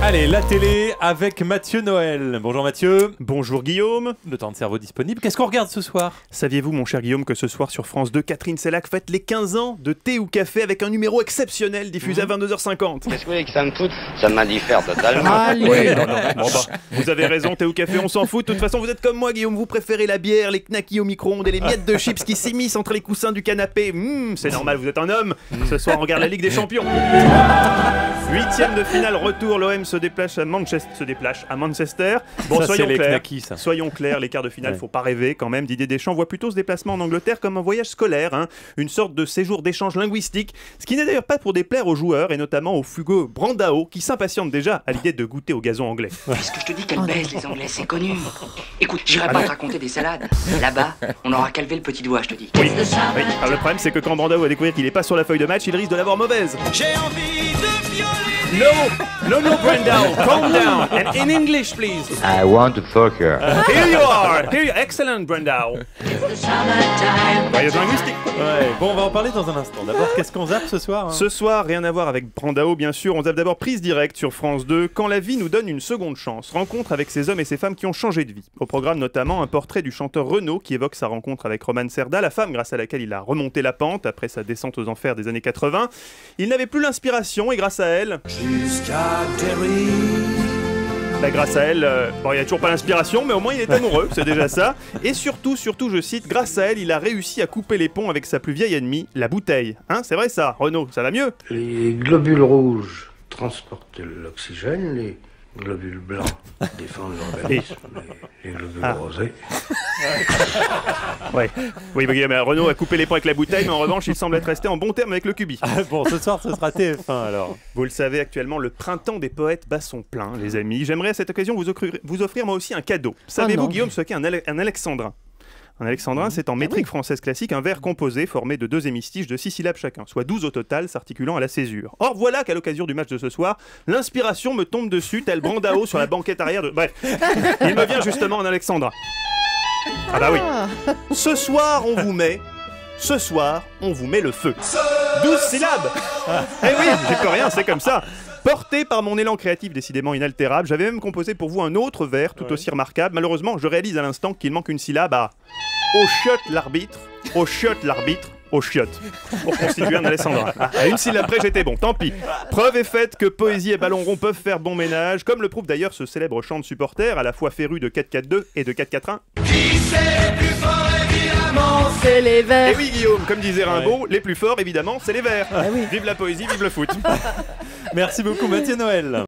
Allez, la télé avec Mathieu Noël. Bonjour Mathieu. Bonjour Guillaume. Le temps de cerveau disponible. Qu'est-ce qu'on regarde ce soir? Saviez-vous mon cher Guillaume que ce soir sur France 2, Catherine Sellac fête les 15 ans de Thé ou Café avec un numéro exceptionnel diffusé à 22h50. Qu'est-ce que vous voulez que ça me foute? Ça m'indiffère totalement. Ouais, non, bon, vous avez raison, Thé ou Café, on s'en fout. De toute façon, vous êtes comme moi Guillaume, vous préférez la bière, les knackis au micro-ondes et les miettes de chips qui s'immiscent entre les coussins du canapé. C'est normal, vous êtes un homme. Ce soir, on regarde la Ligue des Champions. Huitième de finale, retour, l'OM se déplace à Manchester. Bon, Ça, soyons c'est les clairs. knackis, ça. Soyons clairs, les quarts de finale, Ouais. faut pas rêver quand même. Didier Deschamps voit plutôt ce déplacement en Angleterre comme un voyage scolaire, hein, une sorte de séjour d'échange linguistique, ce qui n'est d'ailleurs pas pour déplaire aux joueurs et notamment au fugueux Brandao qui s'impatiente déjà à l'idée de goûter au gazon anglais. Qu'est-ce que je te dis qu'elle baise les Anglais, c'est connu. Écoute, j'irai pas te raconter des salades. Là-bas, on aura qu'à lever le petit doigt, je te dis. Oui. Alors le problème c'est que quand Brandao va découvrir qu'il est pas sur la feuille de match, il risque de l'avoir mauvaise. J'ai envie de violer. No, Brandao, calm down and in English please. I want to fuck her. Here you are, excellent Brandao. Voyage linguistique. Ouais. Bon, on va en parler dans un instant. D'abord, qu'est-ce qu'on zappe ce soir, hein? Ce soir, rien à voir avec Brandao, bien sûr. On zappe d'abord Prise Directe sur France 2. Quand la vie nous donne une seconde chance. Rencontre avec ces hommes et ces femmes qui ont changé de vie. Au programme, notamment, un portrait du chanteur Renaud qui évoque sa rencontre avec Romane Cerda, la femme grâce à laquelle il a remonté la pente après sa descente aux enfers des années 80. Il n'avait plus l'inspiration et grâce à elle. Grâce à elle, bon, il n'y a toujours pas l'inspiration, mais au moins il est amoureux, c'est déjà ça. Et surtout, je cite, grâce à elle, il a réussi à couper les ponts avec sa plus vieille ennemie, la bouteille. Hein, c'est vrai ça, Renaud, ça va mieux? Les globules rouges transportent l'oxygène, les globules blancs défendent l'organisme, les globules rosés. Ouais. Oui, mais Renaud a coupé les ponts avec la bouteille, mais en revanche, il semble être resté en bon terme avec le cubi. Ah, bon, ce soir, ce sera TF1 alors. Vous le savez, actuellement, le printemps des poètes bat son plein, les amis. J'aimerais à cette occasion vous offrir moi aussi un cadeau. Savez-vous, Guillaume, ce qu'est un alexandrin? Un alexandrin, c'est en métrique française classique un vers composé formé de 2 hémistiches de 6 syllabes chacun, soit 12 au total, s'articulant à la césure. Or, voilà qu'à l'occasion du match de ce soir, l'inspiration me tombe dessus, tel Brandao sur la banquette arrière de... Bref, il me vient justement un alexandrin. Ah bah oui. Ce soir, on vous met le feu. 12 syllabes. Eh oui, j'y peux rien, c'est comme ça. Porté par mon élan créatif décidément inaltérable, j'avais même composé pour vous un autre vers tout aussi remarquable. Malheureusement, je réalise à l'instant qu'il manque une syllabe à au chiotte l'arbitre, au chiotte l'arbitre, au chiotte, pour constituer un alexandrin. À une syllabe près, j'étais bon, tant pis. Preuve est faite que poésie et ballon rond peuvent faire bon ménage, comme le prouve d'ailleurs ce célèbre chant de supporters, à la fois féru de 4-4-2 et de 4-4-1. Qui c'est le plus fort, évidemment, c'est les verts. Et oui, Guillaume, comme disait Rimbaud, les plus forts, évidemment, c'est les verts. Ah oui. Vive la poésie, vive le foot. Merci beaucoup Mathieu Noël.